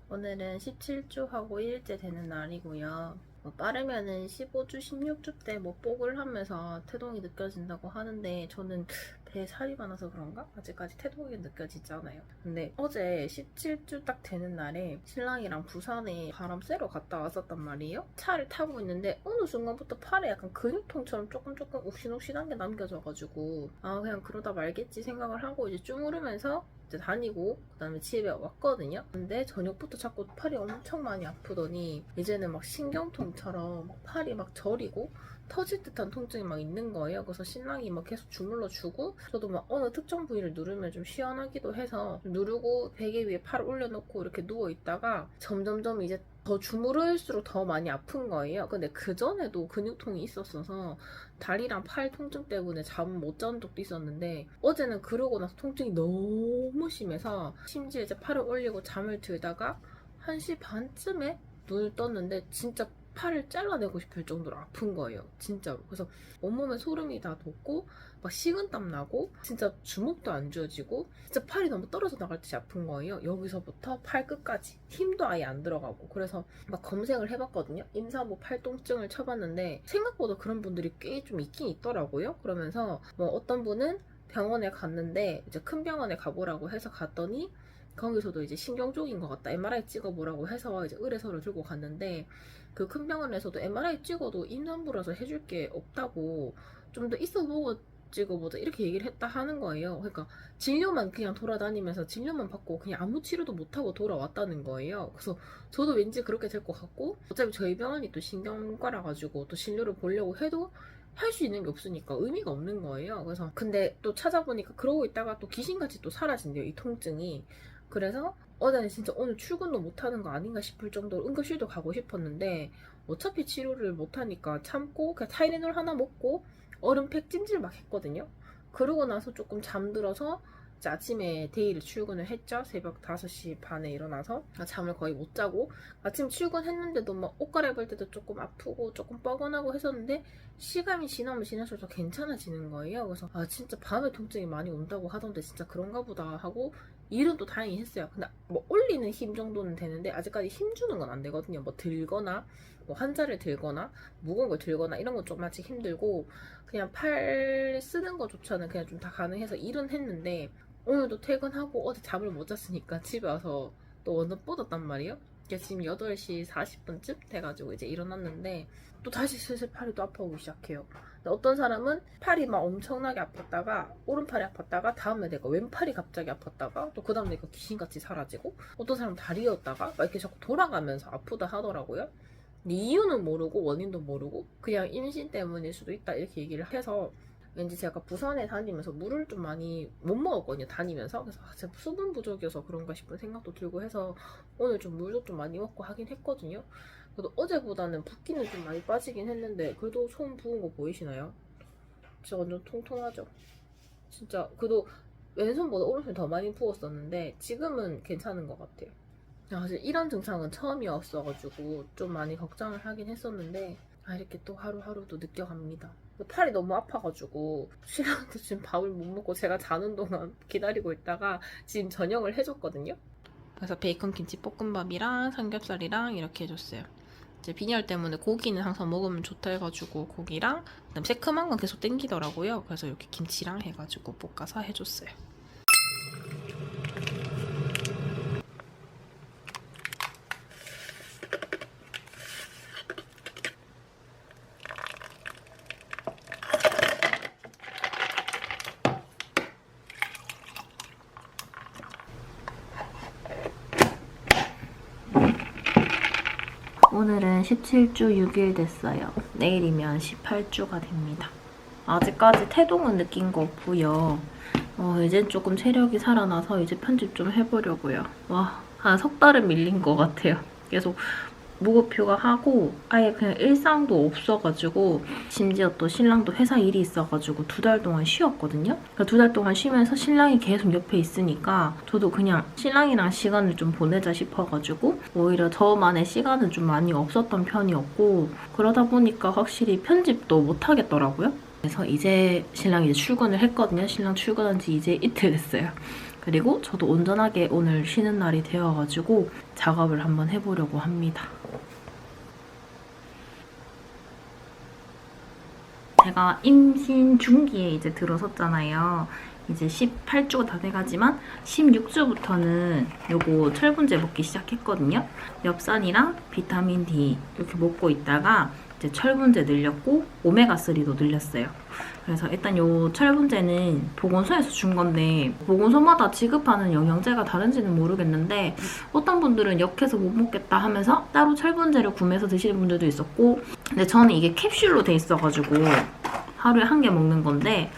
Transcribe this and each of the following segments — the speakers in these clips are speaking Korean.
오늘은 17주 하고 1일째 되는 날이고요. 빠르면은 15주, 16주 때 뽀글 하면서 태동이 느껴진다고 하는데 저는 배에 살이 많아서 그런가? 아직까지 태동이 느껴지지 않아요. 근데 어제 17주 딱 되는 날에 신랑이랑 부산에 바람 쐬러 갔다 왔었단 말이에요. 차를 타고 있는데 어느 순간부터 팔에 약간 근육통처럼 조금 욱신욱신한 게 남겨져가지고 그냥 그러다 말겠지 생각을 하고 이제 주무르면서 이제 다니고 그다음에 집에 왔거든요. 근데 저녁부터 자꾸 팔이 엄청 많이 아프더니 이제는 막 신경통처럼 팔이 막 저리고 터질 듯한 통증이 막 있는 거예요. 그래서 신랑이 막 계속 주물러 주고 저도 막 어느 특정 부위를 누르면 좀 시원하기도 해서 누르고 베개 위에 팔을 올려놓고 이렇게 누워 있다가 점점점 이제 더 주무를수록 더 많이 아픈 거예요. 근데 그전에도 근육통이 있었어서 다리랑 팔 통증 때문에 잠 못 자는 적도 있었는데 어제는 그러고 나서 통증이 너무 심해서 심지어 이제 팔을 올리고 잠을 들다가 1시 반쯤에 눈을 떴는데 진짜 팔을 잘라내고 싶을 정도로 아픈 거예요. 진짜로. 그래서 온몸에 소름이 다 돋고 막 식은땀 나고 진짜 주먹도 안 쥐어지고 진짜 팔이 너무 떨어져 나갈 듯이 아픈 거예요. 여기서부터 팔 끝까지 힘도 아예 안 들어가고. 그래서 막 검색을 해봤거든요. 임산부 팔통증을 쳐봤는데 생각보다 그런 분들이 꽤 좀 있긴 있더라고요. 그러면서 뭐 어떤 분은 병원에 갔는데 이제 큰 병원에 가보라고 해서 갔더니 거기서도 이제 신경 쪽인 것 같다. MRI 찍어보라고 해서 이제 의뢰서를 들고 갔는데 그 큰 병원에서도 MRI 찍어도 임산부라서 해줄 게 없다고 좀 더 있어보고 찍어보자 이렇게 얘기를 했다 하는 거예요. 그러니까 진료만 그냥 돌아다니면서 진료만 받고 그냥 아무 치료도 못하고 돌아왔다는 거예요. 그래서 저도 왠지 그렇게 될 것 같고 어차피 저희 병원이 또 신경과라 가지고 또 진료를 보려고 해도 할 수 있는 게 없으니까 의미가 없는 거예요. 그래서 근데 또 찾아보니까 그러고 있다가 또 귀신같이 또 사라진대요, 이 통증이. 그래서 어제는 진짜 오늘 출근도 못하는 거 아닌가 싶을 정도로 응급실도 가고 싶었는데 어차피 치료를 못하니까 참고 그냥 타이레놀 하나 먹고 얼음팩 찜질 막 했거든요. 그러고 나서 조금 잠들어서 이제 아침에 데이를 출근을 했죠. 새벽 5시 반에 일어나서 잠을 거의 못 자고 아침 출근했는데도 막 옷 갈아입을 때도 조금 아프고 조금 뻐근하고 했었는데 시간이 지나면 지날수록 괜찮아지는 거예요. 그래서 진짜 밤에 통증이 많이 온다고 하던데 진짜 그런가 보다 하고 일은 또 다행히 했어요. 근데 뭐 올리는 힘 정도는 되는데 아직까지 힘 주는 건 안 되거든요. 뭐 들거나 뭐 환자를 들거나 무거운 걸 들거나 이런 건 좀 아직 힘들고 그냥 팔 쓰는 거조차는 그냥 좀 다 가능해서 일은 했는데 오늘도 퇴근하고 어제 잠을 못 잤으니까 집에 와서 또 완전 뻗었단 말이에요. 지금 8시 40분쯤 돼가지고 이제 일어났는데 또 다시 슬슬 팔이 또 아파오기 시작해요. 어떤 사람은 팔이 막 엄청나게 아팠다가 오른팔이 아팠다가 다음에 내가 왼팔이 갑자기 아팠다가 또 그 다음 내가 귀신같이 사라지고 어떤 사람은 다리였다가 막 이렇게 자꾸 돌아가면서 아프다 하더라고요. 근데 이유는 모르고 원인도 모르고 그냥 임신 때문일 수도 있다 이렇게 얘기를 해서 왠지 제가 부산에 다니면서 물을 좀 많이 못 먹었거든요, 다니면서. 그래서 제가 수분 부족이어서 그런가 싶은 생각도 들고 해서 오늘 좀 물도 좀 많이 먹고 하긴 했거든요. 그래도 어제보다는 붓기는 좀 많이 빠지긴 했는데 그래도 손 부은 거 보이시나요? 진짜 완전 통통하죠? 진짜 그래도 왼손보다 오른손이 더 많이 부었었는데 지금은 괜찮은 것 같아요. 사실 이런 증상은 처음이었어가지고 좀 많이 걱정을 하긴 했었는데 이렇게 또 하루하루도 느껴갑니다. 팔이 너무 아파가지고 신랑도 지금 밥을 못 먹고 제가 자는 동안 기다리고 있다가 지금 저녁을 해줬거든요. 그래서 베이컨 김치 볶음밥이랑 삼겹살이랑 이렇게 해줬어요. 이제 빈혈 때문에 고기는 항상 먹으면 좋다 해가지고 고기랑 그다음 새콤한 건 계속 땡기더라고요. 그래서 이렇게 김치랑 해가지고 볶아서 해줬어요. 오늘은 17주 6일 됐어요. 내일이면 18주가 됩니다. 아직까지 태동은 느낀 거 없고요. 이제 조금 체력이 살아나서 이제 편집 좀 해보려고요. 한 석 달은 밀린 것 같아요. 계속 무급휴가 하고 아예 그냥 일상도 없어가지고 심지어 또 신랑도 회사 일이 있어가지고 2달 동안 쉬었거든요. 그러니까 2달 동안 쉬면서 신랑이 계속 옆에 있으니까 저도 그냥 신랑이랑 시간을 좀 보내자 싶어가지고 오히려 저만의 시간은 좀 많이 없었던 편이었고 그러다 보니까 확실히 편집도 못 하겠더라고요. 그래서 이제 신랑이 이제 출근을 했거든요. 신랑 출근한 지 이제 이틀 됐어요. 그리고 저도 온전하게 오늘 쉬는 날이 되어가지고 작업을 한번 해보려고 합니다. 제가 임신 중기에 이제 들어섰잖아요. 이제 18주가 다 돼가지만 16주부터는 요거 철분제 먹기 시작했거든요. 엽산이랑 비타민 D 이렇게 먹고 있다가 이제 철분제 늘렸고 오메가3도 늘렸어요. 그래서 일단 요 철분제는 보건소에서 준 건데 보건소마다 지급하는 영양제가 다른지는 모르겠는데 어떤 분들은 역해서 못 먹겠다 하면서 따로 철분제를 구매해서 드시는 분들도 있었고 근데 저는 이게 캡슐로 돼 있어가지고 하루에 1개 먹는 건데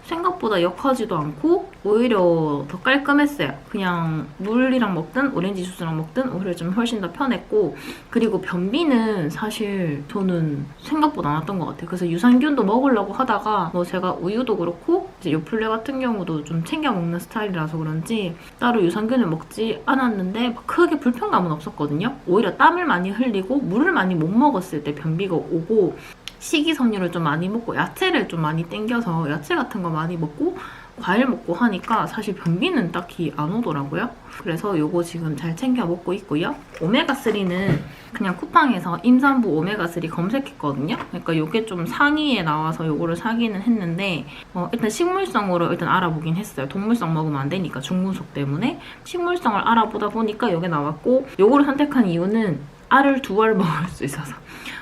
생각보다 역하지도 않고 오히려 더 깔끔했어요. 그냥 물이랑 먹든 오렌지 주스랑 먹든 오히려 좀 훨씬 더 편했고 그리고 변비는 사실 저는 생각보다 안 왔던 것 같아요. 그래서 유산균도 먹으려고 하다가 뭐 제가 우유도 그렇고 이제 요플레 같은 경우도 좀 챙겨 먹는 스타일이라서 그런지 따로 유산균을 먹지 않았는데 크게 불편감은 없었거든요. 오히려 땀을 많이 흘리고 물을 많이 못 먹었을 때 변비가 오고 식이섬유를 좀 많이 먹고 야채를 좀 많이 땡겨서 야채 같은 거 많이 먹고 과일 먹고 하니까 사실 변비는 딱히 안 오더라고요. 그래서 요거 지금 잘 챙겨 먹고 있고요. 오메가3는 그냥 쿠팡에서 임산부 오메가3 검색했거든요. 그러니까 요게 좀 상위에 나와서 요거를 사기는 했는데 일단 식물성으로 일단 알아보긴 했어요. 동물성 먹으면 안 되니까 중금속 때문에 식물성을 알아보다 보니까 요게 나왔고 요거를 선택한 이유는 알을 2알 먹을 수 있어서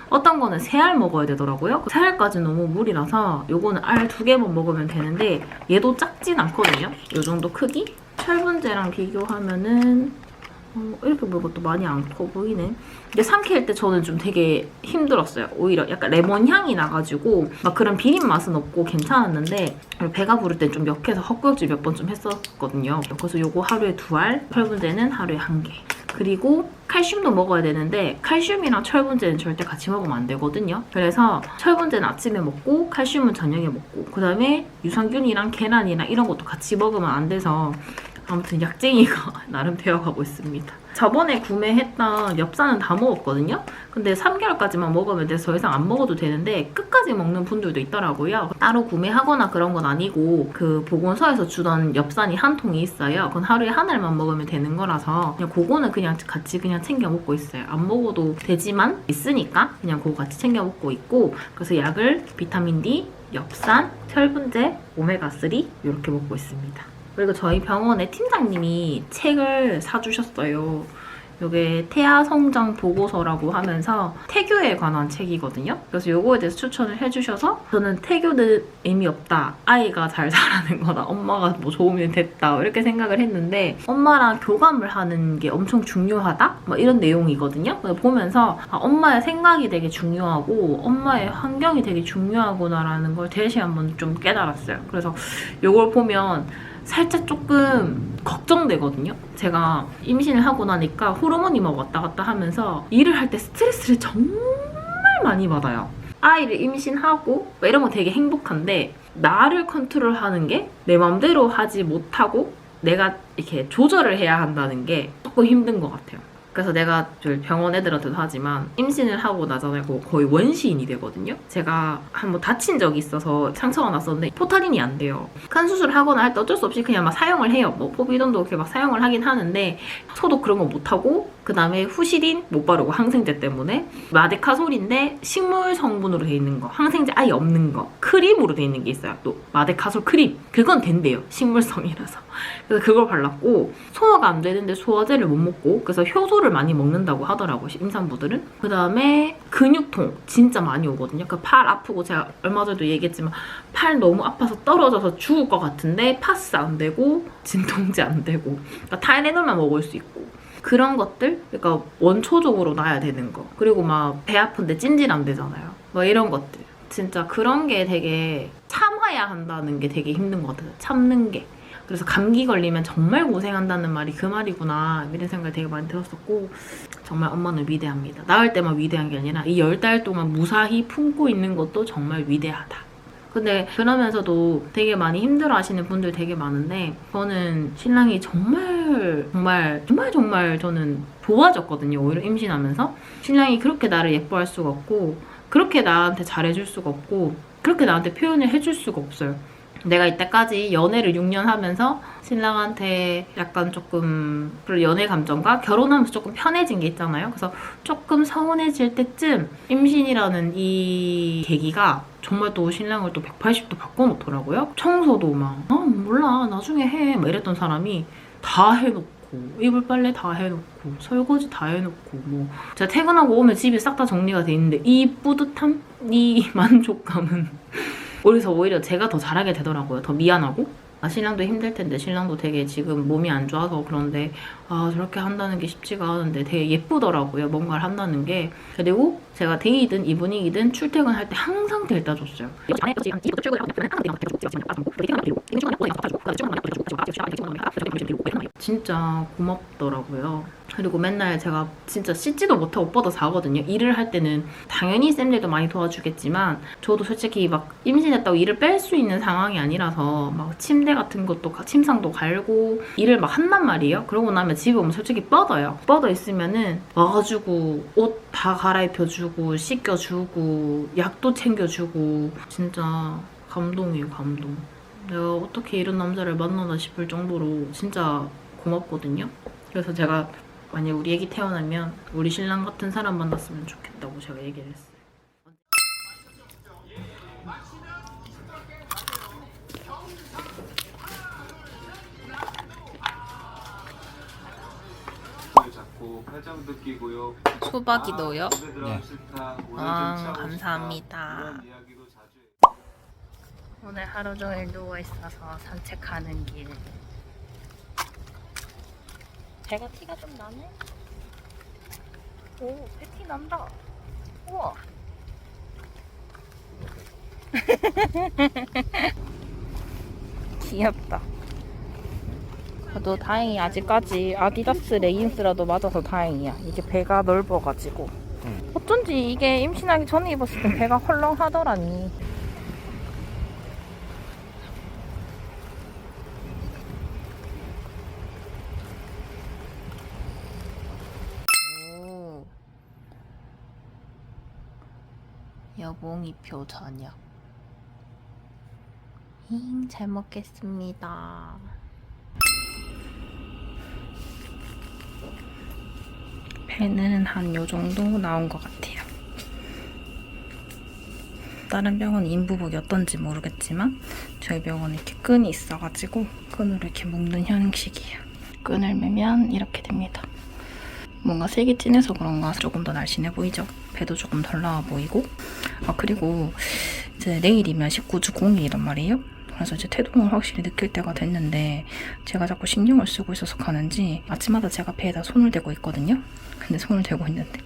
어떤 거는 3알 먹어야 되더라고요. 3알까지는 너무 무리라서 요거는 알 2개만 먹으면 되는데 얘도 작진 않거든요. 요 정도 크기? 철분제랑 비교하면은 이렇게 보니까 또 많이 안 커 보이네. 근데 삼킬 때 저는 좀 되게 힘들었어요. 오히려 약간 레몬 향이 나가지고 막 그런 비린 맛은 없고 괜찮았는데 배가 부를 때 좀 역해서 헛구역질 몇 번 좀 했었거든요. 그래서 요거 하루에 2알, 철분제는 하루에 1개. 그리고 칼슘도 먹어야 되는데 칼슘이랑 철분제는 절대 같이 먹으면 안 되거든요. 그래서 철분제는 아침에 먹고 칼슘은 저녁에 먹고 그다음에 유산균이랑 계란이랑 이런 것도 같이 먹으면 안 돼서 아무튼 약쟁이가 나름 되어가고 있습니다. 저번에 구매했던 엽산은 다 먹었거든요. 근데 3개월까지만 먹으면 돼서 더 이상 안 먹어도 되는데 끝까지 먹는 분들도 있더라고요. 따로 구매하거나 그런 건 아니고 그 보건소에서 주던 엽산이 한 통이 있어요. 그건 하루에 1알만 먹으면 되는 거라서 그냥 그거는 그냥 같이 그냥 챙겨 먹고 있어요. 안 먹어도 되지만 있으니까 그냥 그거 같이 챙겨 먹고 있고 그래서 약을 비타민 D, 엽산, 철분제, 오메가3 이렇게 먹고 있습니다. 그리고 저희 병원에 팀장님이 책을 사주셨어요. 이게 태아 성장 보고서라고 하면서 태교에 관한 책이거든요. 그래서 이거에 대해서 추천을 해주셔서 저는 태교는 의미 없다. 아이가 잘 자라는 거다. 엄마가 뭐 도움이 됐다. 이렇게 생각을 했는데 엄마랑 교감을 하는 게 엄청 중요하다? 뭐 이런 내용이거든요. 보면서 엄마의 생각이 되게 중요하고 엄마의 환경이 되게 중요하구나라는 걸 다시 한번 좀 깨달았어요. 그래서 이걸 보면 살짝 조금 걱정되거든요. 제가 임신을 하고 나니까 호르몬이 막 왔다 갔다 하면서 일을 할 때 스트레스를 정말 많이 받아요. 아이를 임신하고 이런 거 되게 행복한데 나를 컨트롤하는 게 내 맘대로 하지 못하고 내가 이렇게 조절을 해야 한다는 게 조금 힘든 것 같아요. 그래서 내가 병원 애들한테도 하지만 임신을 하고 나잖아요. 거의 원시인이 되거든요. 제가 한번 다친 적이 있어서 상처가 났었는데 포탈인이 안 돼요. 큰 수술을 하거나 할 때 어쩔 수 없이 그냥 막 사용을 해요. 뭐 포비돈도 이렇게 막 사용을 하긴 하는데 소독 그런 거 못하고 그 다음에 후시딘 못 바르고 항생제 때문에 마데카솔인데 식물 성분으로 돼 있는 거 항생제 아예 없는 거 크림으로 돼 있는 게 있어요. 또 마데카솔 크림 그건 된대요. 식물성이라서. 그래서 그걸 발랐고 소화가 안 되는데 소화제를 못 먹고 그래서 효소를 많이 먹는다고 하더라고요. 임산부들은. 그 다음에 근육통 진짜 많이 오거든요. 그 팔 아프고 제가 얼마 전에도 얘기했지만 팔 너무 아파서 떨어져서 죽을 것 같은데 파스 안 되고 진통제 안 되고 그러니까 타이레놀만 먹을 수 있고 그런 것들 그러니까 원초적으로 놔야 되는 거 그리고 막 배 아픈데 찜질 안 되잖아요. 뭐 이런 것들 진짜 그런 게 되게 참아야 한다는 게 되게 힘든 것 같아요. 참는 게 그래서 감기 걸리면 정말 고생한다는 말이 그 말이구나 이런 생각이 되게 많이 들었었고 정말 엄마는 위대합니다. 낳을 때만 위대한 게 아니라 이 10달 동안 무사히 품고 있는 것도 정말 위대하다. 근데 그러면서도 되게 많이 힘들어 하시는 분들 되게 많은데 저는 신랑이 정말 저는 좋아졌거든요. 오히려 임신하면서 신랑이 그렇게 나를 예뻐할 수가 없고 그렇게 나한테 잘해줄 수가 없고 그렇게 나한테 표현을 해줄 수가 없어요. 내가 이때까지 연애를 6년 하면서 신랑한테 약간 조금 그런 연애 감정과 결혼하면서 조금 편해진 게 있잖아요. 그래서 조금 서운해질 때쯤 임신이라는 이 계기가 정말 또 신랑을 또 180도 바꿔놓더라고요. 청소도 막 몰라 나중에 해 막 이랬던 사람이 다 해놓고 이불 빨래 다 해놓고 설거지 다 해놓고 뭐 제가 퇴근하고 오면 집이 싹 다 정리가 돼 있는데 이 뿌듯함? 이 만족감은 그래서 오히려 제가 더 잘하게 되더라고요. 더 미안하고 신랑도 힘들 텐데 신랑도 되게 지금 몸이 안 좋아서 그런데 저렇게 한다는 게 쉽지가 않은데 되게 예쁘더라고요. 뭔가를 한다는 게. 그리고 제가 데이든 이브닝이든 출퇴근할 때 항상 데려다 줬어요. 진짜 고맙더라고요. 그리고 맨날 제가 진짜 씻지도 못하고 오빠도 자거든요. 일을 할 때는 당연히 쌤들도 많이 도와주겠지만 저도 솔직히 막 임신했다고 일을 뺄 수 있는 상황이 아니라서 막 침대 같은 것도 침상도 갈고 일을 막 한단 말이에요. 그러고 나면 집에 오면 솔직히 뻗어요. 뻗어 있으면은 와가지고 옷 다 갈아입혀주고 씻겨주고 약도 챙겨주고 진짜 감동이에요. 감동. 내가 어떻게 이런 남자를 만나나 싶을 정도로 진짜 고맙거든요. 그래서 제가 만약 우리 애기 태어나면 우리 신랑 같은 사람 만났으면 좋겠다고 제가 얘기를 했어요. 팔짱도 끼고요. 수박이 넣어요? 네. 감사합니다. 오늘 하루 종일 누워있어서 산책하는 길. 배가 티가 좀 나네? 오, 배 티 난다. 우와. 귀엽다. 그래도 다행히 아직까지 아디다스 레깅스라도 맞아서 다행이야. 이게 배가 넓어가지고. 어쩐지 이게 임신하기 전에 입었을 땐 배가 헐렁하더라니. 오. 여봉이표 저녁. 잘 먹겠습니다. 배는 한 요정도 나온 것 같아요. 다른 병원 인부복이 어떤지 모르겠지만 저희 병원에 이렇게 끈이 있어가지고 끈으로 이렇게 묶는 형식이에요. 끈을 매면 이렇게 됩니다. 뭔가 색이 진해서 그런가 조금 더 날씬해 보이죠? 배도 조금 덜 나와 보이고 그리고 이제 내일이면 19주 공휴일이란 말이에요. 그래서 이제 태동을 확실히 느낄 때가 됐는데 제가 자꾸 신경을 쓰고 있어서 가는지 아침마다 제가 배에다 손을 대고 있거든요. 근데 손을 대고 있는데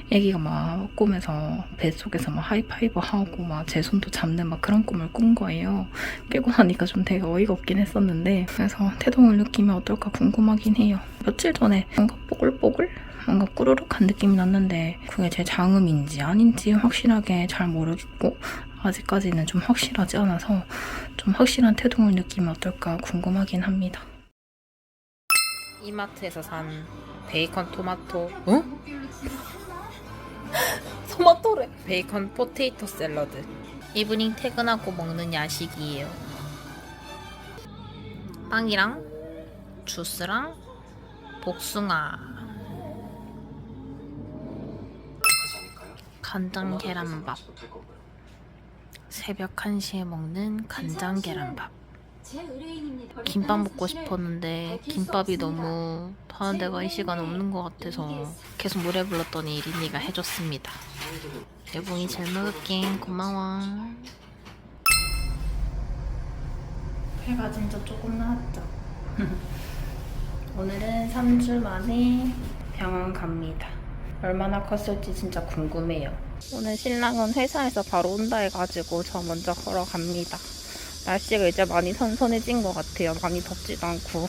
애기가 막 꿈에서 뱃속에서 막 하이파이브 하고 막 제 손도 잡는 막 그런 꿈을 꾼 거예요. 깨고 나니까 좀 되게 어이가 없긴 했었는데 그래서 태동을 느끼면 어떨까 궁금하긴 해요. 며칠 전에 뭔가 뽀글뽀글? 뭔가 꾸르륵한 느낌이 났는데 그게 제 장음인지 아닌지 확실하게 잘 모르겠고 아직까지는 좀 확실하지 않아서 좀 확실한 태동을 느끼면 어떨까 궁금하긴 합니다. 이마트에서 산 베이컨 토마토 토마토래. 베이컨 포테이토 샐러드. 이브닝 퇴근하고 먹는 야식이에요. 빵이랑 주스랑 복숭아, 간장 계란밥. 새벽 1시에 먹는 간장 계란밥. 김밥 먹고 싶었는데 김밥이 너무 하는 데가 이 시간에 없는 것 같아서 계속 노래 불렀더니 리니가 해줬습니다. 여봉이 잘 먹을게. 고마워. 배가 진짜 조금 나왔죠? 오늘은 3주 만에 병원 갑니다. 얼마나 컸을지 진짜 궁금해요. 오늘 신랑은 회사에서 바로 온다 해가지고 저 먼저 걸어갑니다. 날씨가 이제 많이 선선해진 것 같아요. 많이 덥지도 않고.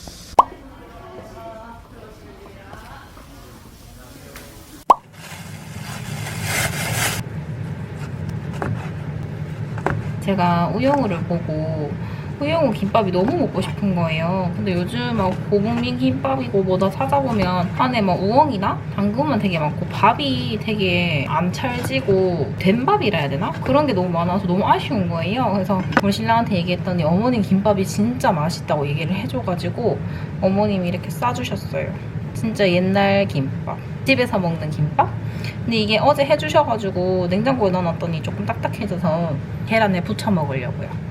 제가 우영우를 보고 우영우 김밥이 너무 먹고 싶은 거예요. 근데 요즘 막 고국민 김밥이고 뭐다 찾아보면 안에 막 우엉이나 당근만 되게 많고 밥이 되게 안 찰지고 된 밥이라 해야 되나? 그런 게 너무 많아서 너무 아쉬운 거예요. 그래서 우리 신랑한테 얘기했더니 어머님 김밥이 진짜 맛있다고 얘기를 해줘가지고 어머님이 이렇게 싸주셨어요. 진짜 옛날 김밥. 집에서 먹는 김밥? 근데 이게 어제 해주셔가지고 냉장고에 넣어놨더니 조금 딱딱해져서 계란에 부쳐 먹으려고요.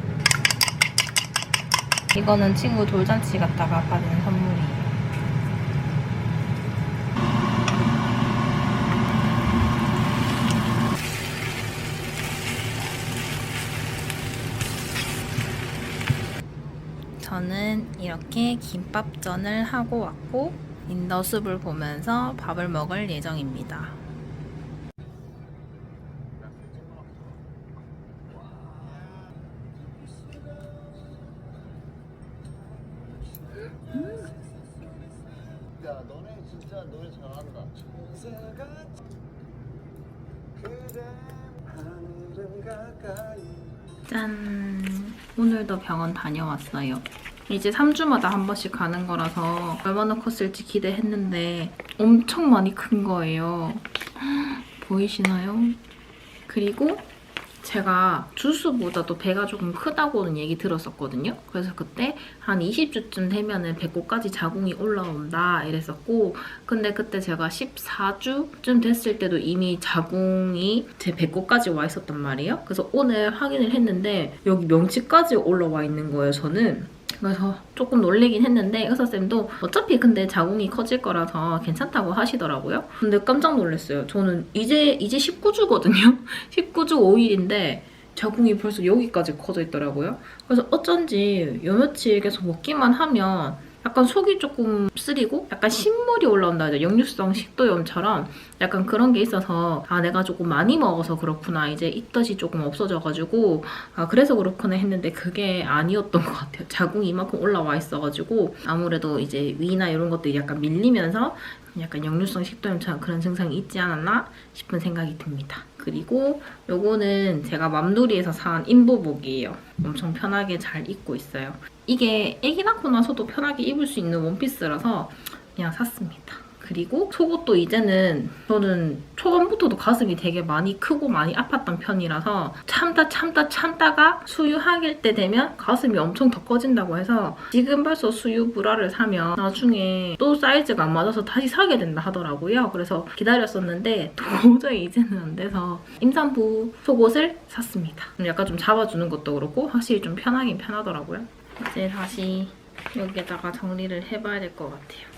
이거는 친구 돌잔치 갔다가 받은 선물이에요. 저는 이렇게 김밥전을 하고 왔고 인더숲을 보면서 밥을 먹을 예정입니다. 야, 너네 진짜 노래 잘한다. 짠! 오늘도 병원 다녀왔어요. 이제 3주마다 한 번씩 가는 거라서 얼마나 컸을지 기대했는데 엄청 많이 큰 거예요. 보이시나요? 그리고 제가 주수보다도 배가 조금 크다고는 얘기 들었었거든요. 그래서 그때 한 20주쯤 되면은 배꼽까지 자궁이 올라온다 이랬었고, 근데 그때 제가 14주쯤 됐을 때도 이미 자궁이 제 배꼽까지 와 있었단 말이에요. 그래서 오늘 확인을 했는데 여기 명치까지 올라와 있는 거예요, 저는. 그래서 조금 놀래긴 했는데 의사쌤도 어차피 근데 자궁이 커질 거라서 괜찮다고 하시더라고요. 근데 깜짝 놀랐어요. 저는 이제 19주거든요. 19주 5일인데 자궁이 벌써 여기까지 커져 있더라고요. 그래서 어쩐지 요 며칠 계속 먹기만 하면 약간 속이 조금 쓰리고 약간 신물이 올라온다 하죠. 역류성 식도염처럼 약간 그런 게 있어서 아 내가 조금 많이 먹어서 그렇구나. 이제 이 뜻이 조금 없어져가지고 아 그래서 그렇구나 했는데 그게 아니었던 것 같아요. 자궁이 이만큼 올라와 있어가지고 아무래도 이제 위나 이런 것들이 약간 밀리면서 약간 역류성 식도염처럼 그런 증상이 있지 않았나 싶은 생각이 듭니다. 그리고 요거는 제가 맘놀이에서 산 인보복이에요. 엄청 편하게 잘 입고 있어요. 이게 애기 낳고 나서도 편하게 입을 수 있는 원피스라서 그냥 샀습니다. 그리고 속옷도 이제는 저는 초반부터도 가슴이 되게 많이 크고 많이 아팠던 편이라서 참다가 수유하길 때 되면 가슴이 엄청 더 커진다고 해서 지금 벌써 수유 브라를 사면 나중에 또 사이즈가 안 맞아서 다시 사게 된다 하더라고요. 그래서 기다렸었는데 도저히 이제는 안 돼서 임산부 속옷을 샀습니다. 약간 좀 잡아주는 것도 그렇고 확실히 좀 편하긴 편하더라고요. 이제 다시 여기에다가 정리를 해봐야 될 것 같아요.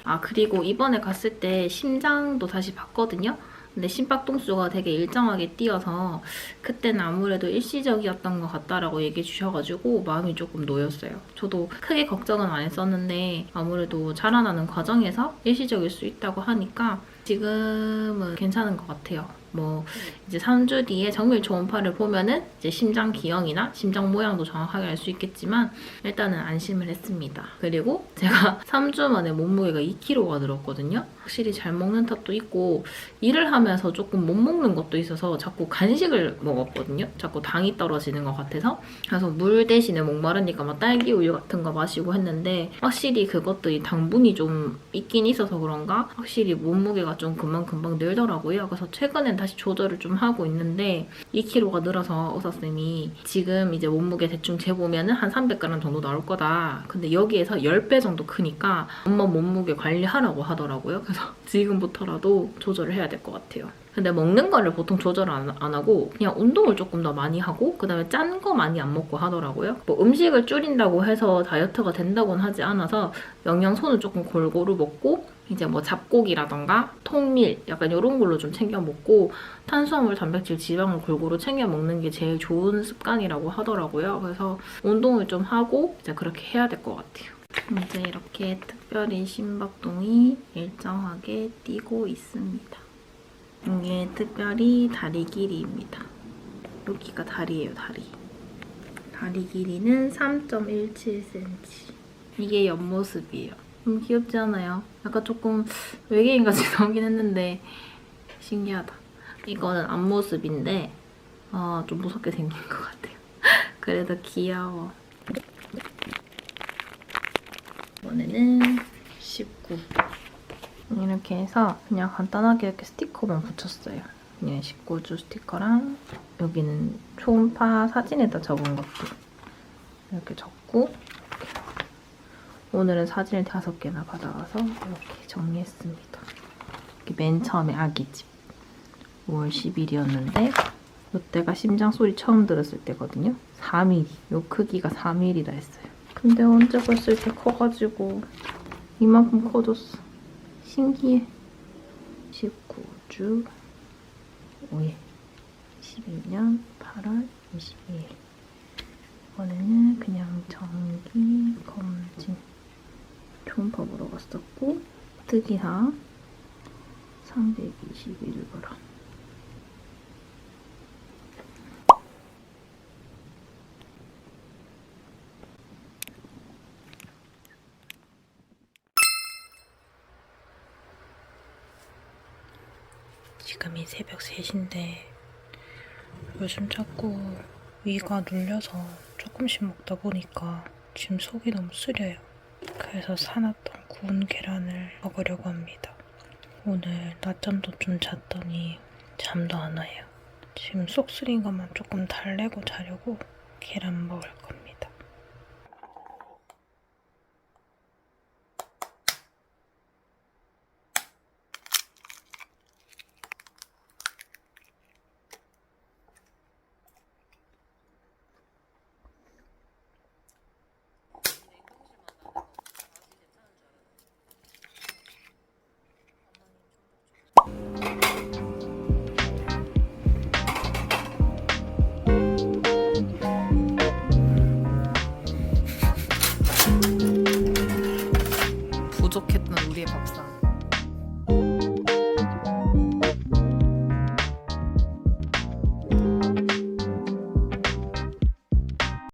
아 그리고 이번에 갔을 때 심장도 다시 봤거든요. 근데 심박동수가 되게 일정하게 뛰어서 그때는 아무래도 일시적이었던 것 같다라고 얘기해 주셔가지고 마음이 조금 놓였어요. 저도 크게 걱정은 안 했었는데 아무래도 자라나는 과정에서 일시적일 수 있다고 하니까 지금은 괜찮은 것 같아요. 뭐 이제 3주 뒤에 정밀 초음파를 보면은 이제 심장 기형이나 심장 모양도 정확하게 알 수 있겠지만 일단은 안심을 했습니다. 그리고 제가 3주 만에 몸무게가 2kg가 늘었거든요. 확실히 잘 먹는 탓도 있고 일을 하면서 조금 못 먹는 것도 있어서 자꾸 간식을 먹었거든요. 자꾸 당이 떨어지는 것 같아서. 그래서 물 대신에 목마르니까 막 딸기 우유 같은 거 마시고 했는데 확실히 그것들이 당분이 좀 있긴 있어서 그런가 확실히 몸무게가 좀 금방 늘더라고요. 그래서 최근엔 다시 조절을 좀 하고 있는데 2kg가 늘어서 의사쌤이 지금 이제 몸무게 대충 재보면은 한 300g 정도 나올 거다. 근데 여기에서 10배 정도 크니까 엄마 몸무게 관리하라고 하더라고요. 그래서 지금부터라도 조절을 해야 될 것 같아요. 근데 먹는 거를 보통 조절 안 하고 그냥 운동을 조금 더 많이 하고 그다음에 짠 거 많이 안 먹고 하더라고요. 뭐 음식을 줄인다고 해서 다이어트가 된다고는 하지 않아서 영양소는 조금 골고루 먹고 이제 뭐 잡곡이라던가 통밀 약간 이런 걸로 좀 챙겨 먹고 탄수화물, 단백질, 지방을 골고루 챙겨 먹는 게 제일 좋은 습관이라고 하더라고요. 그래서 운동을 좀 하고 이제 그렇게 해야 될 것 같아요. 이제 이렇게 특별히 심박동이 일정하게 뛰고 있습니다. 이게 특별히 다리 길이입니다. 여기가 다리예요, 다리. 다리 길이는 3.17cm. 이게 옆모습이에요. 귀엽지 않아요? 약간 조금 외계인같이 나오긴 했는데 신기하다. 이거는 앞모습인데 좀 무섭게 생긴 것 같아요. 그래도 귀여워. 이번에는 19. 이렇게 해서 그냥 간단하게 이렇게 스티커만 붙였어요. 그냥 19주 스티커랑 여기는 초음파 사진에다 적은 것들 이렇게 적고 오늘은 사진을 5개나 받아가서 이렇게 정리했습니다. 맨 처음에 아기집 5월 10일이었는데 이때가 심장 소리 처음 들었을 때거든요. 4mm, 요 크기가 4mm라 했어요. 근데 언제 벌써 이렇게 커가지고 이만큼 커졌어. 신기해. 19주 5일 21년 8월 22일. 이번에는 그냥 정기 검진 초음파 보러 갔었고 특이사 321g. 지금이 새벽 3시인데 요즘 자꾸 위가 눌려서 조금씩 먹다 보니까 지금 속이 너무 쓰려요. 그래서 사놨던 구운 계란을 먹으려고 합니다. 오늘 낮잠도 좀 잤더니 잠도 안 와요. 지금 속 쓰린 것만 조금 달래고 자려고 계란 먹을